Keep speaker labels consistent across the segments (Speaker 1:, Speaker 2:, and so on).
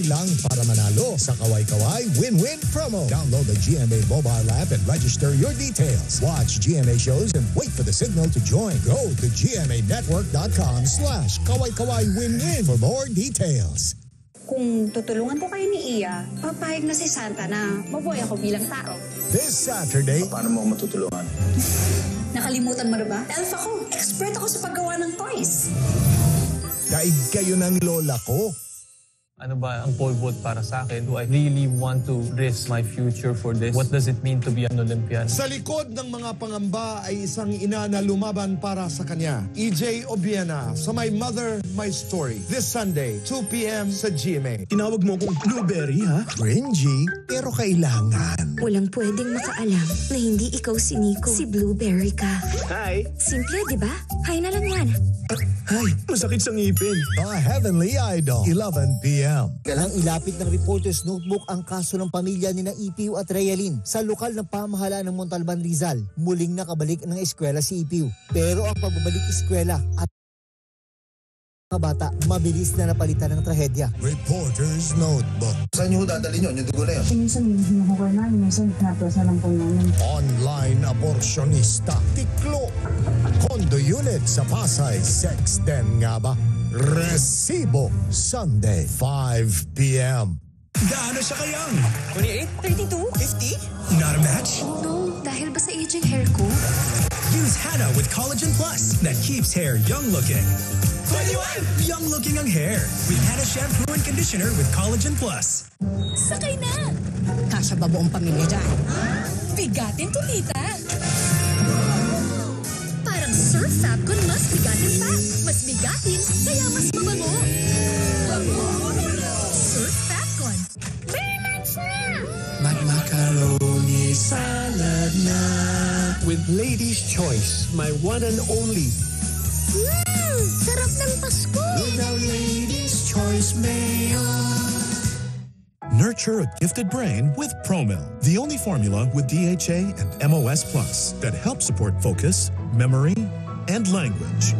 Speaker 1: kaway lang para manalo sa Kaway-Kaway Win-Win Promo. Download the GMA mobile app and register your details. Watch GMA shows and wait for the signal to join. Go to gmanetwork.com/kaway-kaway-win-win for more details.
Speaker 2: Kung tutulungan ko kayo ni Iya, papayag na si Santa na mabuhay ako bilang tao.
Speaker 1: This Saturday,
Speaker 3: paano mo ako matutulungan?
Speaker 2: Nakalimutan mo na ba? Elf ako. Expert ako sa paggawa ng toys.
Speaker 1: daig kayo ng lola ko.
Speaker 4: Ano ba ang pole vault para sa akin? Do I really want to risk my future for this? What does it mean to be an Olympian?
Speaker 5: Sa likod ng mga pangamba ay isang ina na lumaban para sa kanya. EJ Obiena sa My Mother, My Story. This Sunday, 2 p.m. sa GMA.
Speaker 1: Tinawag mo akong Blueberry, ha? Cringy, pero kailangan.
Speaker 6: Walang pwedeng makaalam na hindi ikaw si Nico. Si Blueberry ka.
Speaker 1: Hi!
Speaker 6: Simple, di ba? Hi na lang yan.
Speaker 1: Hi! Masakit sa ngipin. The Heavenly Idol, 11 p.m.
Speaker 7: Kailang ilapit ng Reporter's Notebook ang kaso ng pamilya ni na Ipiu at Realin sa lokal ng pamahalaan ng Montalban, Rizal. Muling nakabalik ng eskwela si Ipiu. Pero ang pagbabalik eskwela at mga bata, mabilis na napalitan ng trahedya.
Speaker 1: Reporter's Notebook.
Speaker 3: Saan nyo dadalhin yun? Yung dugo na yun?
Speaker 8: Minsan hinahukay na, minsan pinapasa lang po namin.
Speaker 1: Online abortionista. Tiklo. Condo unit sa Pasay. Sex den nga ba? Resibo. Sunday, 5 p.m.
Speaker 9: Gaano siya kayang?
Speaker 10: 28? 32? 50?
Speaker 9: Not a match?
Speaker 6: Oh no, dahil ba sa aging hair ko?
Speaker 9: Use Hana with Collagen Plus that keeps hair young-looking. 21! Young-looking ang hair with Hana Shampoo and Conditioner with Collagen Plus.
Speaker 10: Sakay na! Kasya ba buong pamilya dyan? Bigatin to, tita! Parang Surf Fabcon mas bigatin pa. Mas bigatin, kaya mas mabango. Surf Fabcon. Relax na!
Speaker 9: Macaroni salad na.
Speaker 1: With Lady's Choice, my one and only.
Speaker 10: Sarap ng Pasko!
Speaker 9: With our Lady's Choice Mayo.
Speaker 11: Nurture a gifted brain with Promil, the only formula with DHA and MOS Plus that helps support focus, memory, and language.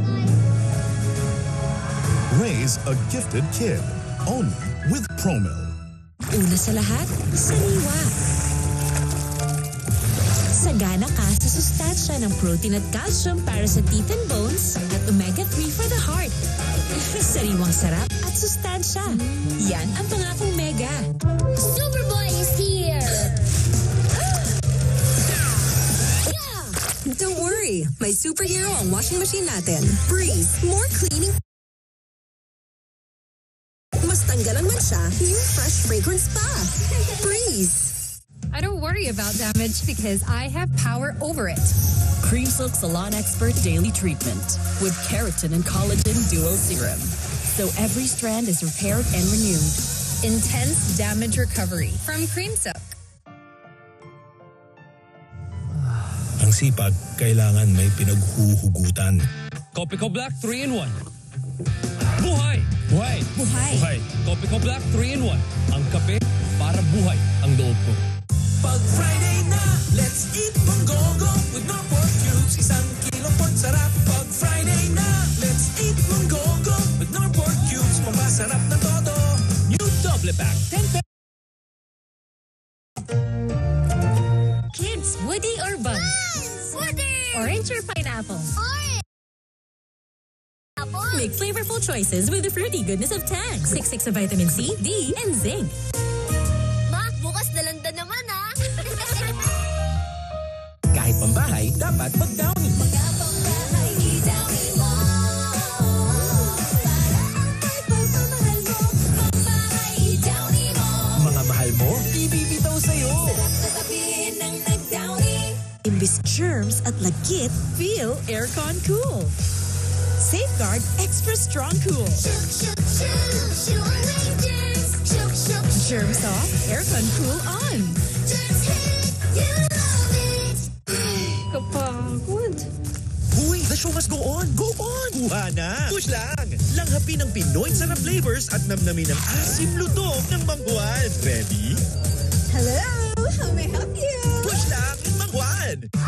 Speaker 11: Raise a gifted kid, only with Promil.
Speaker 10: Una sa lahat, sariwa. Sagana ka sa sustansya ng protein at calcium para sa teeth and bones at omega-3 for the heart. Sariwang sarap at sustansya. Yan ang pangakong Mega. Superboy is here!
Speaker 12: Don't worry, may superhero ang washing machine natin. Breeze, more cleaning. Mas tanggalan man siya, new fresh fragrance pa. Breeze.
Speaker 13: I don't worry about damage because I have power over it.
Speaker 14: Cream Silk Salon Expert Daily Treatment with keratin and collagen duo serum. So every strand is repaired and renewed.
Speaker 13: Intense damage recovery from Cream Silk.
Speaker 9: Ang sipag, kailangan may pinaghuhugutan.
Speaker 4: Copico Black 3-in-1. Buhay! Buhay!
Speaker 12: Buhay!
Speaker 4: Buhay! Copico Black 3-in-1. Ang kape para buhay ang loob ko.
Speaker 9: Pag Friday na, let's eat monggogo with no pork cubes. 1 kilong pork sarap. Pag Friday na, let's eat monggogo with no pork cubes. Pampasarap na todo. New double pack. 10
Speaker 13: Kids, woody or bun?
Speaker 10: Woody!
Speaker 13: Orange or pineapple?
Speaker 10: Orange!
Speaker 14: Make flavorful choices with the fruity goodness of Tang. 66 of vitamin C, D, and zinc.
Speaker 10: Ma, bukas dalanda naman ah!
Speaker 9: Kahit pambahay, dapat mag-Downy.
Speaker 10: Pagkapambahay, i-Downy mo. Para ang may pagmamahal mo. Pambahay, i-Downy mo.
Speaker 9: Mga mahal mo, ibibitaw sa'yo.
Speaker 10: Sarap na sabihin ng nag-Downy.
Speaker 14: Imbis germs at lagkit, feel aircon cool. Safeguard extra strong cool.
Speaker 10: Shook, shook, shook. Shook away germs. Shook, shook, shook.
Speaker 14: Germs off, aircon cool on.
Speaker 10: Germs hit, you love it.
Speaker 13: Kapagod.
Speaker 9: Uy, the show must go on. Go on! Kuha na! Push lang! Langhapin ng Pinoy sarap flavors at namnamin ng asim lutong ng Mangguan. Ready?
Speaker 12: Hello, how may I help you?
Speaker 9: Push lang in Mangguan!
Speaker 10: Choppy,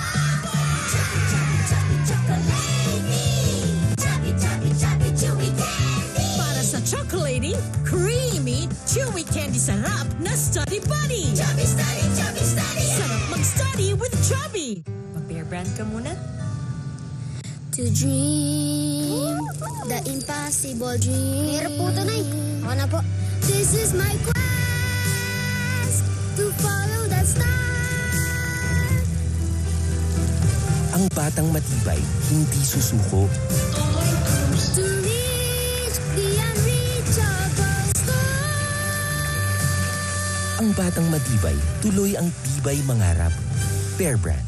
Speaker 10: choppy, choppy, chewy candy.
Speaker 14: Para sa chocolatey, creamy, chewy
Speaker 10: sarap na study buddy.
Speaker 12: Chubby Study, Chubby Study!
Speaker 10: Sarap mag-study with Chubby. Mag-Bear Brand ka muna.
Speaker 12: To dream the impossible dream. Hirap po ito, Nay. Ako na po. This is my quest to follow that star.
Speaker 15: Ang batang matibay, hindi susuko.
Speaker 12: To reach the unreachable star.
Speaker 15: Ang batang matibay, tuloy ang tibay mangarap. Bear Brand.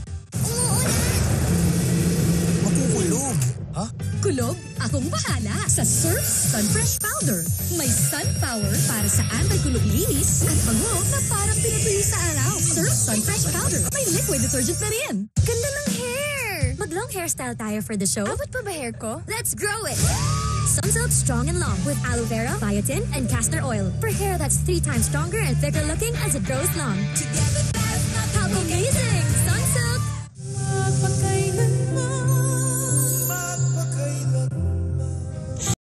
Speaker 7: Makukulog.
Speaker 15: Ha?
Speaker 10: Kulog? Akong bahala sa Surf Sun Fresh Powder. May sun power para sa anti-kulog linis at bango na parang pinatuyo sa araw. Surf Sun Fresh Powder. May liquid detergent na rin.
Speaker 12: Ganda ng hair!
Speaker 10: Mag-long hairstyle tayo for the show.
Speaker 12: Abot pa ba hair ko? Let's grow it! Sunsilk Strong and Long with aloe vera, biotin, and castor oil. For hair that's 3 times stronger and thicker looking as it grows long. Together, that's not how amazing!